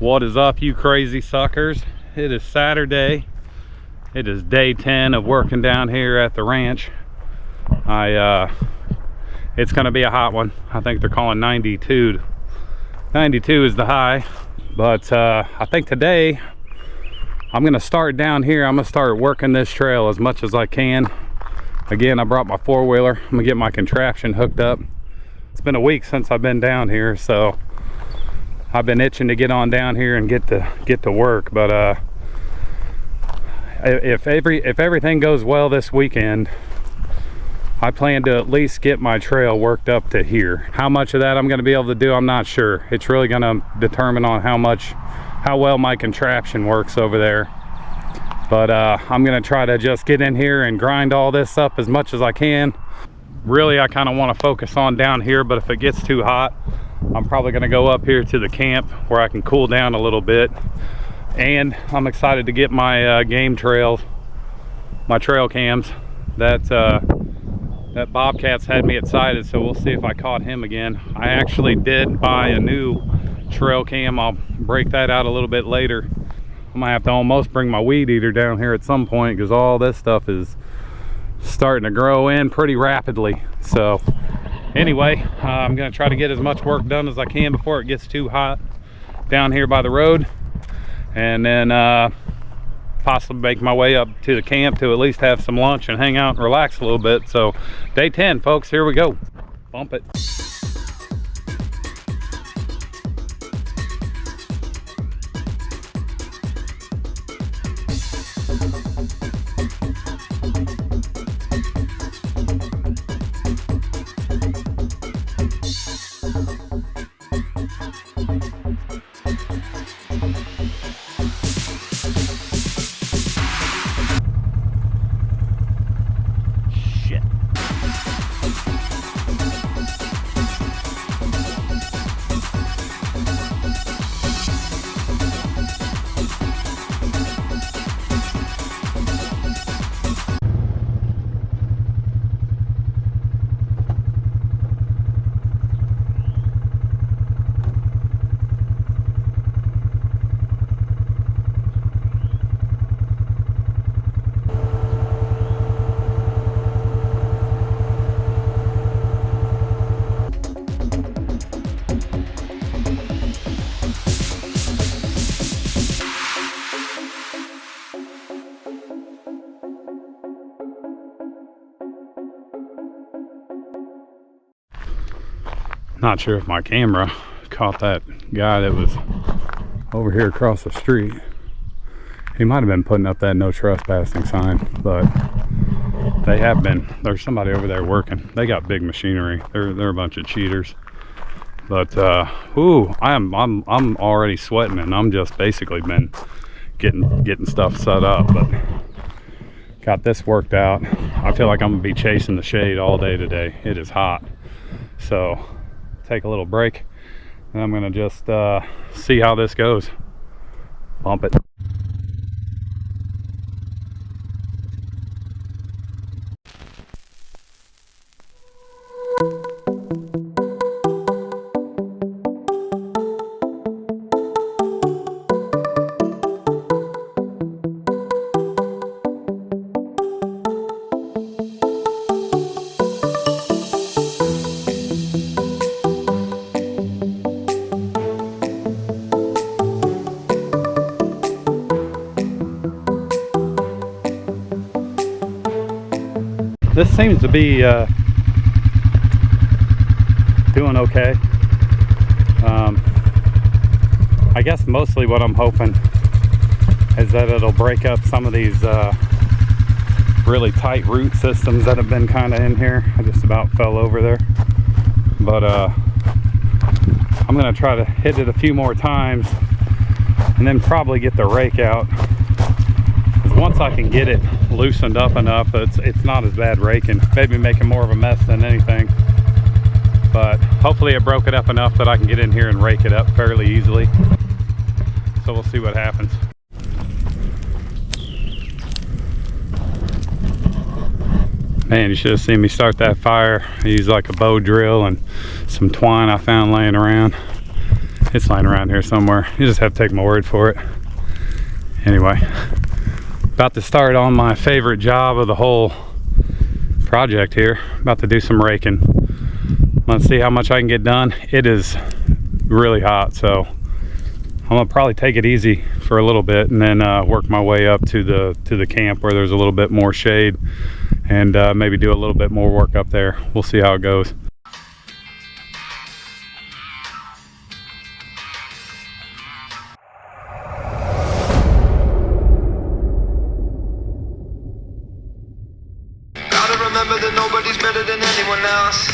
What is up, you crazy suckers? It is Saturday. It is day 10 of working down here at the ranch. It's gonna be a hot one. I think they're calling 92. 92 is the high, but I think today I'm gonna start down here. I'm gonna start working this trail as much as I can. Again, I brought my four-wheeler. I'm gonna get my contraption hooked up. It's been a week since I've been down here, so I've been itching to get on down here and get to work. But if everything goes well this weekend, I plan to at least get my trail worked up to here. How much of that I'm going to be able to do, I'm not sure. It's really going to determine on how well my contraption works over there. But I'm going to try to just get in here and grind all this up as much as I can. Really, I kind of want to focus on down here, but if it gets too hot, I'm probably going to go up here to the camp where I can cool down a little bit. And I'm excited to get my game trails, my trail cams. That Bobcat's had me excited, so we'll see if I caught him again. I actually did buy a new trail cam. I'll break that out a little bit later. I might have to almost bring my weed eater down here at some point, because all this stuff is starting to grow in pretty rapidly. So anyway, I'm going to try to get as much work done as I can before it gets too hot down here by the road, and then possibly make my way up to the camp to at least have some lunch and hang out and relax a little bit. So day 10, folks, here we go. Bump it. Not sure if my camera caught that guy that was over here across the street. He might have been putting up that no trespassing sign, but they have been. There's somebody over there working. They got big machinery. They're a bunch of cheaters. But ooh, I'm already sweating, and I'm just basically been getting stuff set up. But got this worked out. I feel like I'm gonna be chasing the shade all day today. It is hot, so take a little break, and I'm gonna just see how this goes. Bump it. This seems to be doing okay. I guess mostly what I'm hoping is that it'll break up some of these really tight root systems that have been kind of in here. I just about fell over there. But I'm going to try to hit it a few more times and then probably get the rake out. Once I can get it loosened up enough, it's not as bad raking. Maybe making more of a mess than anything. But hopefully it broke it up enough that I can get in here and rake it up fairly easily. So we'll see what happens. Man, you should have seen me start that fire. I used like a bow drill and some twine I found laying around. It's lying around here somewhere. You just have to take my word for it. Anyway, about to start on my favorite job of the whole project here. About to do some raking. Let's see how much I can get done. It is really hot, so I'm gonna probably take it easy for a little bit and then work my way up to the camp where there's a little bit more shade, and maybe do a little bit more work up there. We'll see how it goes. Gotta remember that nobody's better than anyone else.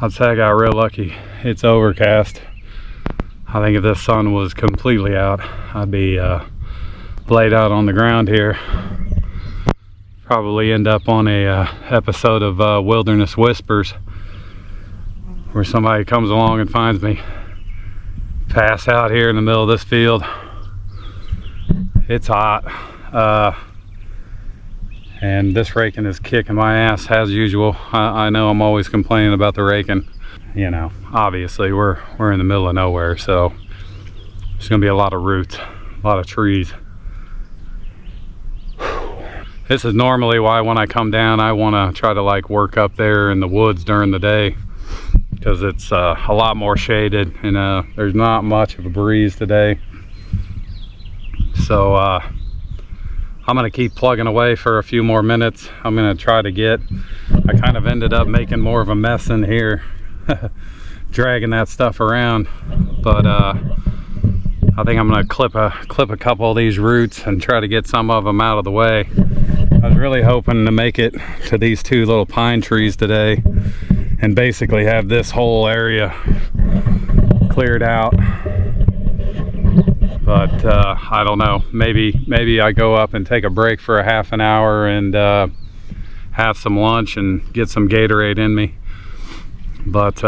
I'd say I got real lucky. It's overcast. I think if the sun was completely out, I'd be laid out on the ground here. Probably end up on a episode of Wilderness Whispers, where somebody comes along and finds me pass out here in the middle of this field. It's hot. And this raking is kicking my ass as usual. I know I'm always complaining about the raking. You know, obviously we're in the middle of nowhere, so there's gonna be a lot of roots, a lot of trees. This is normally why when I come down, I wanna try to like work up there in the woods during the day, because it's a lot more shaded and there's not much of a breeze today. So I'm gonna keep plugging away for a few more minutes. I'm gonna try to get, I kind of ended up making more of a mess in here dragging that stuff around, but I think I'm gonna clip a couple of these roots and try to get some of them out of the way. I was really hoping to make it to these two little pine trees today and basically have this whole area cleared out. But I don't know, maybe I go up and take a break for a half an hour and have some lunch and get some Gatorade in me. But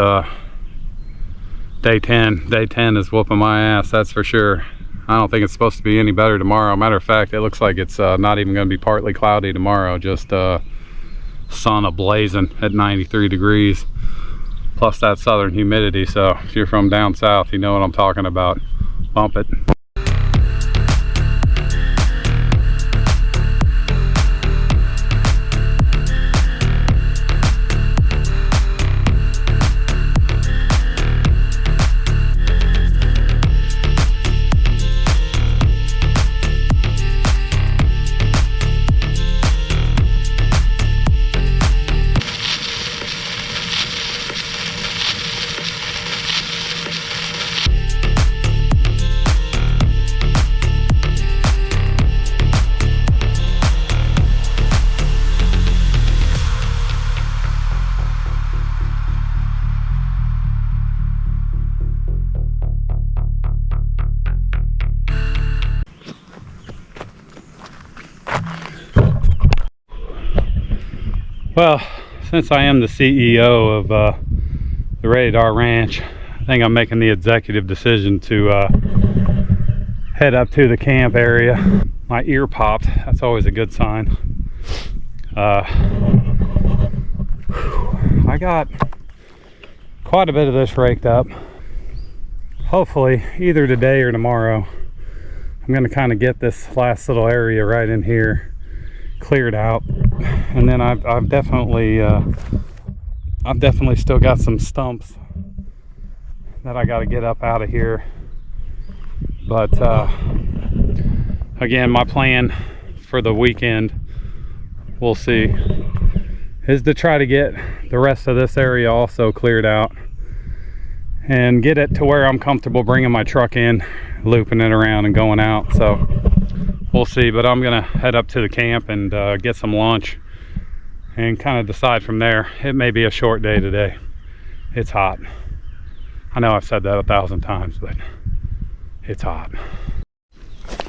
day 10 is whooping my ass, that's for sure. I don't think it's supposed to be any better tomorrow. Matter of fact, it looks like it's not even going to be partly cloudy tomorrow, just sun ablazing at 93 degrees, plus that southern humidity. So if you're from down south, you know what I'm talking about. Bump it. Well, since I am the CEO of the Radar Ranch, I think I'm making the executive decision to head up to the camp area. My ear popped. That's always a good sign. I got quite a bit of this raked up. Hopefully either today or tomorrow I'm going to kind of get this last little area right in here cleared out, and then I've definitely still got some stumps that I got to get up out of here. But again, my plan for the weekend, we'll see, is to try to get the rest of this area also cleared out and get it to where I'm comfortable bringing my truck in, looping it around and going out. So we'll see, but I'm gonna head up to the camp and get some lunch and kind of decide from there. It may be a short day today. It's hot. I know I've said that 1,000 times, but it's hot.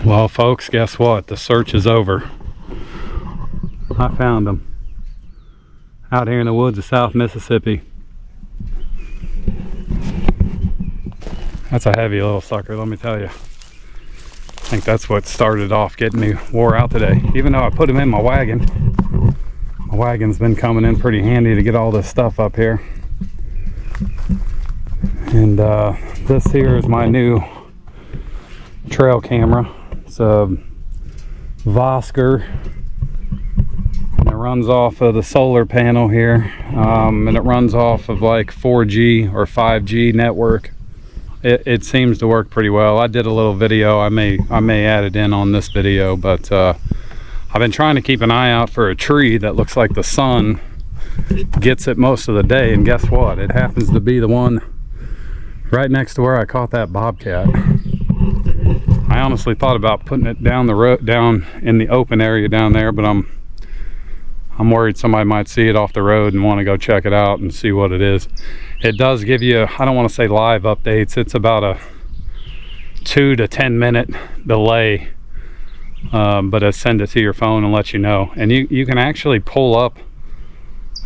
Well, folks, guess what? The search is over. I found them out here in the woods of South Mississippi. That's a heavy little sucker, let me tell you. I think that's what started off getting me wore out today. Even though I put him in my wagon. My wagon's been coming in pretty handy to get all this stuff up here. And this here is my new trail camera. It's a Vosker, and it runs off of the solar panel here, and it runs off of like 4G or 5G network. It seems to work pretty well. I did a little video. I may add it in on this video, but I've been trying to keep an eye out for a tree that looks like the sun gets it most of the day, and guess what? It happens to be the one right next to where I caught that bobcat. I honestly thought about putting it down the road, down in the open area down there, but I'm worried somebody might see it off the road and want to go check it out and see what it is. It does give you, I don't want to say live updates, it's about a 2 to 10 minute delay, but it sends it to your phone and lets you know. And you can actually pull up,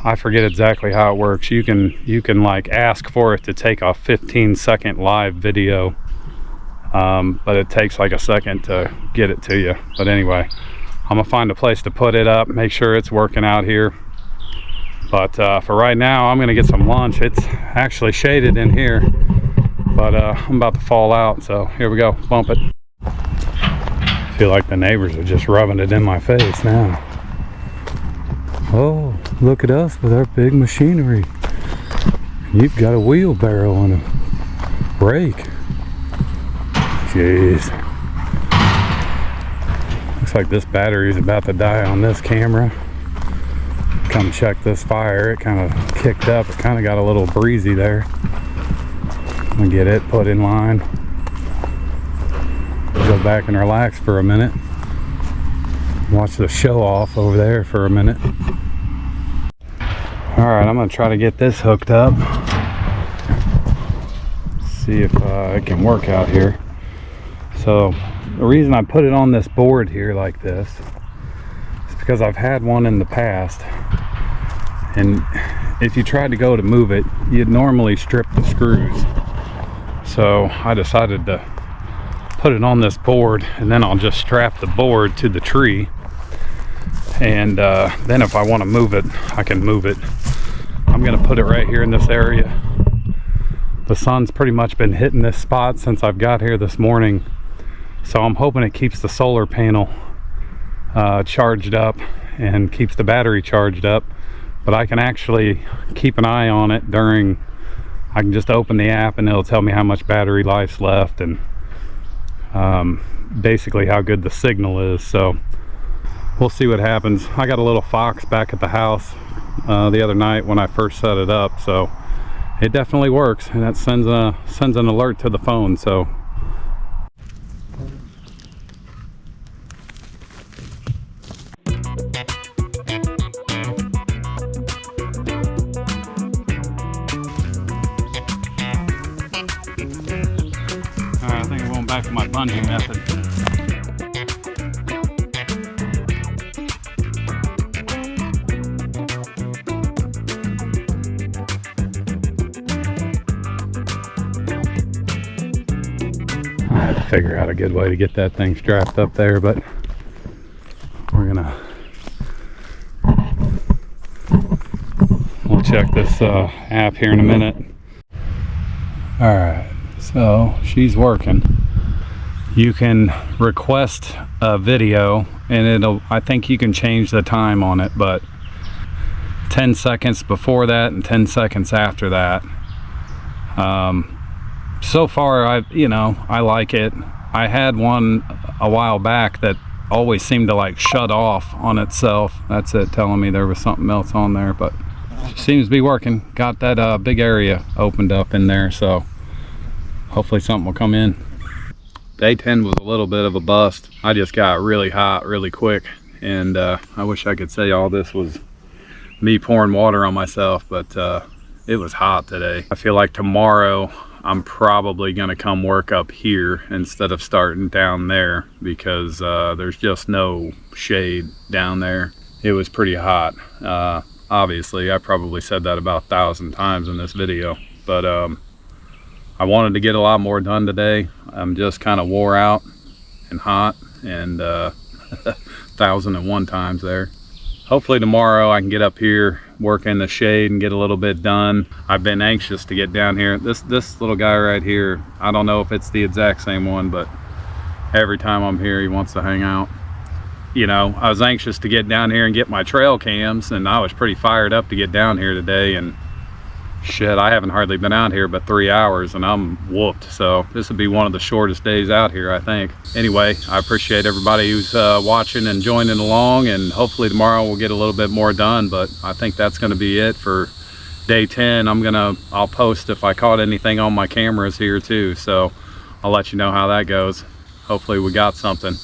I forget exactly how it works, you can like ask for it to take a 15-second live video, but it takes like a second to get it to you. But anyway, I'm gonna find a place to put it up, make sure it's working out here. But for right now, I'm gonna get some lunch. It's actually shaded in here, but I'm about to fall out, so here we go, bump it. I feel like the neighbors are just rubbing it in my face now. Oh, look at us with our big machinery. You've got a wheelbarrow and a rake. Jeez. Looks like this battery is about to die on this camera. Come check this fire. It kind of kicked up. It kind of got a little breezy there. I'm gonna get it put in line. Go back and relax for a minute. Watch the show off over there for a minute. Alright, I'm gonna try to get this hooked up. See if it can work out here. So the reason I put it on this board here like this is because I've had one in the past, and if you tried to go to move it, you'd normally strip the screws. So I decided to put it on this board, and then I'll just strap the board to the tree, and then if I want to move it, I can move it. I'm gonna put it right here in this area. The sun's pretty much been hitting this spot since I've got here this morning, so I'm hoping it keeps the solar panel charged up and keeps the battery charged up. But I can actually keep an eye on it during, I can just open the app and it'll tell me how much battery life's left and basically how good the signal is. So we'll see what happens. I got a little fox back at the house the other night when I first set it up, so it definitely works, and that sends an alert to the phone. So I think I'm going back to my bungee method. figure out a good way to get that thing strapped up there, but we'll check this app here in a minute. All right, so she's working. You can request a video and I think you can change the time on it, but 10 seconds before that and 10 seconds after that. So far I like it. I had one a while back that always seemed to like shut off on itself. That's it telling me there was something else on there, but it seems to be working. Got that big area opened up in there, so hopefully something will come in. Day 10 was a little bit of a bust. I just got really hot really quick, and I wish I could say all this was me pouring water on myself, but it was hot today. I feel like tomorrow I'm probably gonna come work up here instead of starting down there, because there's just no shade down there. It was pretty hot. Obviously, I probably said that about 1,000 times in this video, but I wanted to get a lot more done today. I'm just kind of wore out and hot, and 1,001 times there. Hopefully tomorrow I can get up here, work in the shade and get a little bit done. I've been anxious to get down here. This little guy right here, I don't know if it's the exact same one, but every time I'm here he wants to hang out. You know, I was anxious to get down here and get my trail cams, and I was pretty fired up to get down here today, and shit, I haven't hardly been out here but 3 hours and I'm whooped. So this would be one of the shortest days out here, I think. Anyway, I appreciate everybody who's watching and joining along, and hopefully tomorrow we'll get a little bit more done, but I think that's going to be it for day 10. I'll post if I caught anything on my cameras here too, so I'll let you know how that goes. Hopefully we got something.